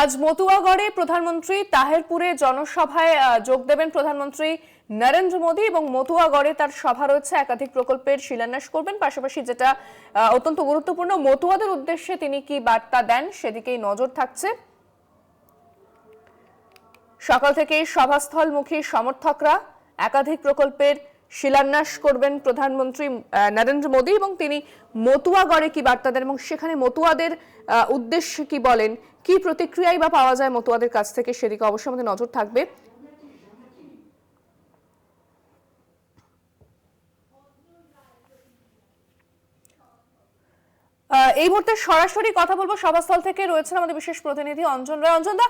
আজ মতুয়াগড়ে প্রধানমন্ত্রী তাহেরপুরে জনসভায় যোগ দেবেন প্রধানমন্ত্রী নরেন্দ্র মোদী এবং মতুয়াগড়ে তার সভা রয়েছে। একাধিক প্রকল্পের শিলান্যাস করবেন। পাশাপাশি যেটা অত্যন্ত গুরুত্বপূর্ণ, মতুয়াদের উদ্দেশ্যে তিনি কি বার্তা দেন সেদিকেই নজর থাকছে। সকাল থেকেই সভাস্থলমুখী সমর্থকরা একাধিক প্রকল্পের শিলান্যাস করবেন প্রধানমন্ত্রী নরেন্দ্র মোদী এবং তিনি মতুয়াগড়ে কি বার্তা দেন এবং সেখানে মতুয়াদের উদ্দেশ্যে কি বলেন, কি প্রতিক্রিয়াই বা পাওয়া যায় মতুয়াদের কাছ থেকে, সেদিকে অবশ্যই আমাদের নজর থাকবে। এই মুহূর্তে সরাসরি কথা বলবো, সভাস্থল থেকে রয়েছেন আমাদের বিশেষ প্রতিনিধি অঞ্জন রায়। অঞ্জন দা,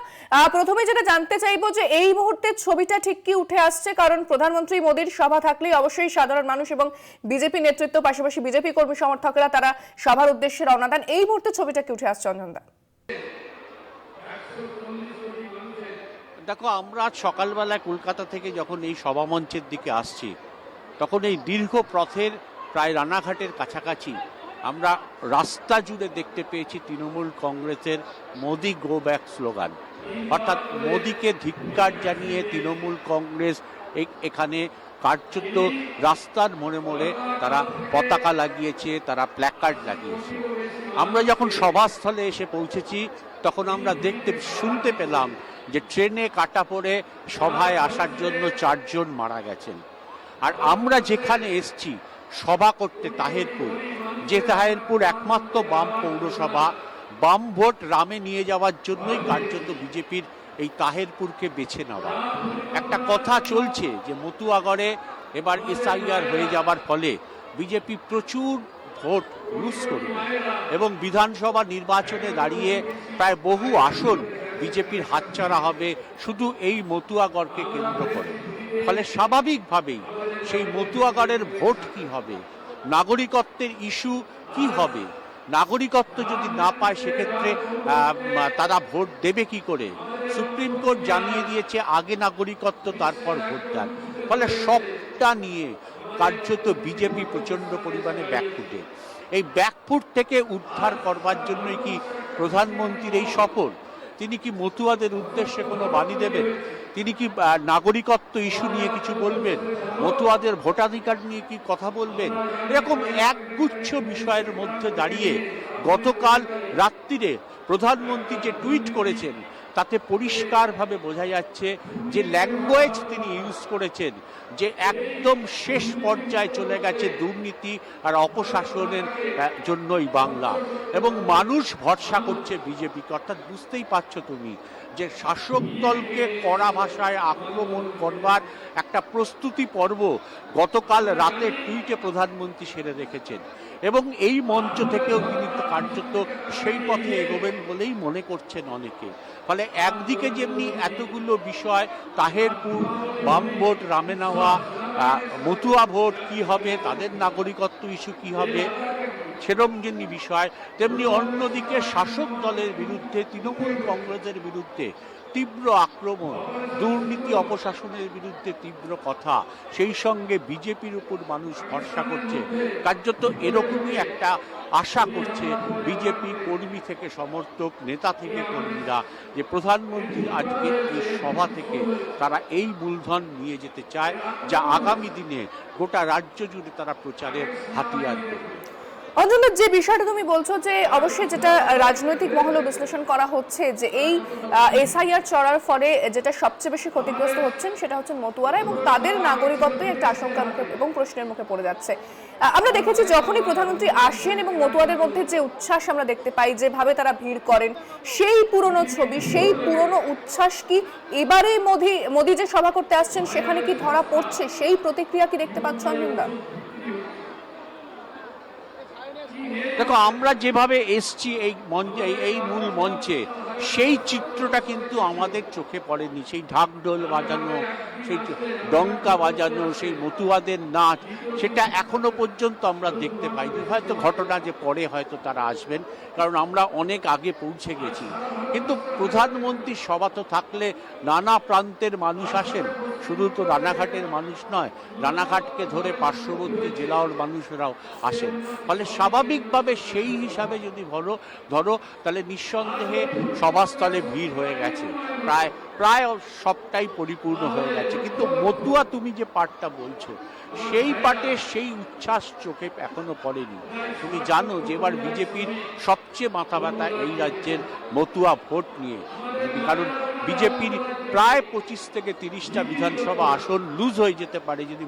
প্রথমে যেটা জানতে চাইবো যে এই মুহূর্তে ছবিটা ঠিক কি উঠে আসছে, কারণ প্রধানমন্ত্রী মোদীর সভা থাকলেই অবশ্যই সাধারণ মানুষ এবং বিজেপি নেতৃত্ব পাশাপাশি বিজেপি কর্মী সমর্থকরা তারা সভার উদ্দেশ্যে রওনা দেন। এই মুহূর্তে ছবিটা কি উঠে আসছে অঞ্জন দা? দেখো, আমরা সকালবেলায় কলকাতা থেকে যখন এই সভামঞ্চের দিকে আসছি তখন এই দীর্ঘ পথের প্রায় রানাঘাটের কাছাকাছি আমরা রাস্তা জুড়ে দেখতে পেয়েছি তৃণমূল কংগ্রেসের মোদি গো ব্যাক স্লোগান। অর্থাৎ মোদিকে ধিক্কার জানিয়ে তৃণমূল কংগ্রেস এখানে কার্যত রাস্তার মোড়ে মোড়ে তারা পতাকা লাগিয়েছে, তারা প্ল্যাকার্ড লাগিয়েছে। আমরা যখন সভাস্থলে এসে পৌঁছেছি তখন আমরা শুনতে পেলাম যে ট্রেনে কাটা পড়ে সভায় আসার জন্য 4 জন মারা গেছেন। আর আমরা যেখানে এসছি সভা করতে তাহেরপুর, যে তাহেরপুর একমাত্র বাম পৌরসভা, বাম ভোট রামে নিয়ে যাওয়ার জন্যই কার্যত বিজেপির এই তাহেরপুরকে বেছে নেওয়া। একটা কথা চলছে যে মতুয়াগড়ে এবার এসআইআর হয়ে যাবার ফলে বিজেপি প্রচুর ভোট লুজ করবে এবং বিধানসভা নির্বাচনে দাঁড়িয়ে প্রায় বহু আসন বিজেপির হাতছাড়া হবে শুধু এই মতুয়াগড়কে কেন্দ্র করে। ফলে স্বাভাবিকভাবেই সেই মতুয়াগড়ের ভোট কি হবে, নাগরিকত্বের ইস্যু কি হবে, নাগরিকত্ব যদি না পায় সেক্ষেত্রে তারা ভোট দেবে কি করে। সুপ্রিম কোর্ট জানিয়ে দিয়েছে আগে নাগরিকত্ব তারপর ভোটদান। ফলে সবটা নিয়ে কার্যত বিজেপি প্রচণ্ড পরিমাণে ব্যাকফুটে। এই ব্যাকফুট থেকে উদ্ধার করবার জন্যই কি প্রধানমন্ত্রীর এই সফর? তিনি কি মতুয়াদের উদ্দেশ্যে কোনো বাণী দেবেন? তিনি কি নাগরিকত্ব ইস্যু নিয়ে কিছু বলবেন? মতুয়াদের ভোটাধিকার নিয়ে কি কথা বলবেন? এরকম একগুচ্ছ বিষয়ের মধ্যে দাঁড়িয়ে গতকাল রাত্রিরে প্রধানমন্ত্রী যে টুইট করেছেন তাতে পরিষ্কারভাবে বোঝা যাচ্ছে যে ল্যাঙ্গুয়েজ তিনি ইউজ করেছেন যে একদম শেষ পর্যায়ে চলে গেছে দুর্নীতি আর অপশাসনের জন্যই বাংলা, এবং মানুষ ভরসা করছে বিজেপিকে। অর্থাৎ বুঝতেই পারছো তুমি যে শাসক দলকে কড়া ভাষায় আক্রমণ করবার একটা প্রস্তুতি পর্ব গতকাল রাতে টুইটে প্রধানমন্ত্রী সেরে রেখেছেন এবং এই মঞ্চ থেকেও তিনি কার্যত সেই পথে এগোবেন বলেই মনে করছেন অনেকে। ফলে একদিকে যেমনি এতগুলো বিষয়, তাহেরপুর, বাম ভোট রামে নেওয়া, মতুয়া ভোট কি হবে, তাদের নাগরিকত্ব ইস্যু কি হবে, সেরকম যেমনি বিষয়, তেমনি অন্যদিকে শাসক দলের বিরুদ্ধে, তৃণমূল কংগ্রেসের বিরুদ্ধে তীব্র আক্রমণ, দুর্নীতি অপশাসনের বিরুদ্ধে তীব্র কথা, সেই সঙ্গে বিজেপির উপর মানুষ ভরসা করছে। কার্যত এরকমই একটা আশা করছে বিজেপি কর্মী থেকে সমর্থক, নেতা থেকে কর্মীরা, যে প্রধানমন্ত্রীর আজকের এই সভা থেকে তারা এই মূলধন নিয়ে যেতে চায় যা আগামী দিনে গোটা রাজ্য জুড়ে তারা প্রচারের হাতিয়ার করবে। অঞ্জন, যে বিষয়টা তুমি বলছো যে অবশ্যই যেটা রাজনৈতিক মহলে বিশ্লেষণ করা হচ্ছে যে এই এসআইআর চড়ার ফলে যেটা সবচেয়ে বেশি ক্ষতিগ্রস্ত হচ্ছেন সেটা হচ্ছে মতুয়ারা এবং তাদের নাগরিকত্বই একটা আশঙ্কার মুখে এবং প্রশ্নের মুখে পড়ে যাচ্ছে। আমরা দেখেছি যখনই প্রধানমন্ত্রী আসেন এবং মতুয়াদের মধ্যে যে উচ্ছ্বাস আমরা দেখতে পাই, যেভাবে তারা ভিড় করেন, সেই পুরনো ছবি, সেই পুরনো উচ্ছ্বাস কি এবারে মোদী যে সভা করতে আসছেন সেখানে কি ধরা পড়ছে? সেই প্রতিক্রিয়া কি দেখতে পাচ্ছ অঞ্জনদা? দেখো, আমরা যেভাবে এসছি এই মঞ্চে, এই মূল মঞ্চে, সেই চিত্রটা কিন্তু আমাদের চোখে পড়েনি। সেই ঢাকঢোল বাজানো, সেই ডঙ্কা বাজানো, সেই মতুয়াদের নাচ, সেটা এখনো পর্যন্ত আমরা দেখতে পাইনি। হয়তো ঘটনা যে পরে হয়তো তারা আসবেন, কারণ আমরা অনেক আগে পৌঁছে গেছি। কিন্তু প্রধানমন্ত্রীর সভা তো থাকলে নানা প্রান্তের মানুষ আসেন, শুধু তো রানাঘাটের মানুষ নয়, রানাঘাটকে ধরে পার্শ্ববর্তী জেলার মানুষেরাও আসেন। ফলে স্বাভাবিক স্বাভাবিকভাবে সেই হিসাবে যদি ধরো তাহলে নিঃসন্দেহে সভাস্থলে ভিড় হয়ে গেছে, প্রায় প্রায় সবটাই পরিপূর্ণ হয়ে গেছে। কিন্তু মতুয়া তুমি যে পাঠটা বলছো, সেই পাঠে সেই উচ্ছ্বাস চোখে এখনো পড়েনি। তুমি জানো যে এবার বিজেপির সবচেয়ে মাথা ব্যথা এই রাজ্যের মতুয়া ভোট নিয়ে, কারণ বিজেপির প্রায় 25 থেকে 30টা বিধানসভা আসন লুজ হয়ে যেতে পারে যদি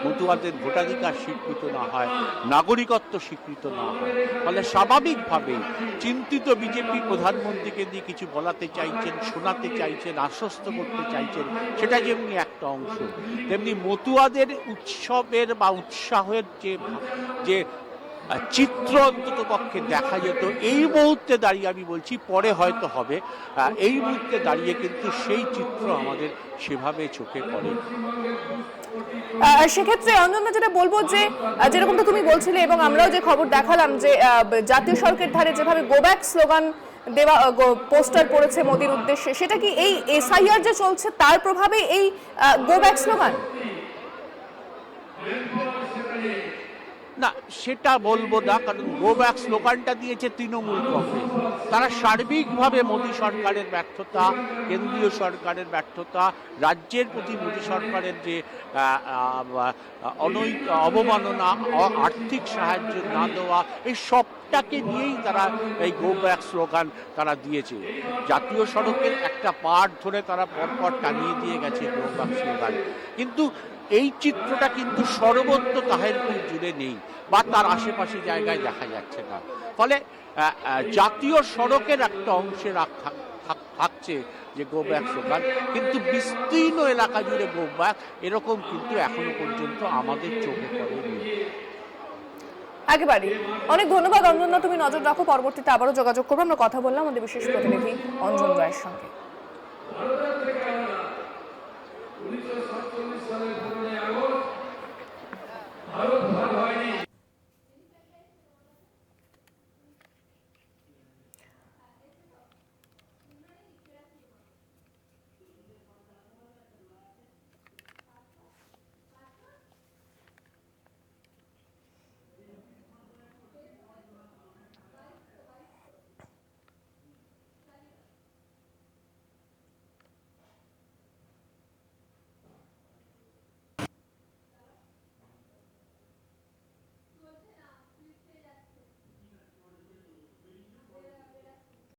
মতুয়াদের ভোটাধিকার স্বীকৃত না হয়, নাগরিকত্ব স্বীকৃত না হয়। ফলে স্বাভাবিকভাবেই চিন্তিত বিজেপি প্রধানমন্ত্রীকে দিয়ে কিছু বলাতে চাইছেন, শোনাতে চাইছেন, আশ্বস্ত করতে চাইছেন, সেটা যেমনি একটা অংশ, তেমনি মতুয়াদের উৎসবের বা উৎসাহের যে চিত্র অন্তত পক্ষে দেখা যেত এই মুহূর্তে দাঁড়িয়ে, আমি বলছি পরে হয়তো হবে, এই মুহূর্তে দাঁড়িয়ে কিন্তু সেই চিত্র আমাদের সেভাবে চোখে পড়ে। সেক্ষেত্রে অঞ্জনদা যেটা বলবো যে যেরকমটা তুমি বলছিলে এবং আমরাও যে খবর দেখালাম যে জাতীয় সড়কের ধারে যেভাবে গো ব্যাক স্লোগান দেওয়া পোস্টার পড়েছে মোদির উদ্দেশ্যে, সেটা কি এই এসআইআর যে চলছে তার প্রভাবে এই গো ব্যাক স্লোগান? না, সেটা বলবো না, কারণ গো ব্যাক স্লোগানটা দিয়েছে তৃণমূল কংগ্রেস। তারা সার্বিকভাবে মোদী সরকারের ব্যর্থতা, কেন্দ্রীয় সরকারের ব্যর্থতা, রাজ্যের প্রতি মোদী সরকারের যে অবমাননা, আর্থিক সাহায্য না দেওয়া, এই সবটাকে নিয়েই তারা এই গো ব্যাক স্লোগান তারা দিয়েছে। জাতীয় সড়কের একটা পার্ট ধরে তারা পরপর টানিয়ে দিয়ে গেছে গো ব্যাক স্লোগান। কিন্তু এই চিত্রটা কিন্তু সর্বত্র তাহেরপুর জুড়ে নেই বা তার আশেপাশে জায়গায় দেখা যাচ্ছে না। ফলে জাতীয় সড়কের একটা অংশে থাকছে যে গো ব্যাক স্লোগান, কিন্তু বিস্তীর্ণ এলাকা জুড়ে গো ব্যাক এরকম কিন্তু এখনো পর্যন্ত আমাদের চোখে পড়েনি। একেবারে অনেক ধন্যবাদ অঞ্জনদা, তুমি নজর রাখো, পরবর্তীতে আবারও যোগাযোগ করবো। আমরা কথা বললাম আমাদের বিশেষ প্রতিনিধি অঞ্জন রায়ের সঙ্গে। ভারত ভাগ হয়নি।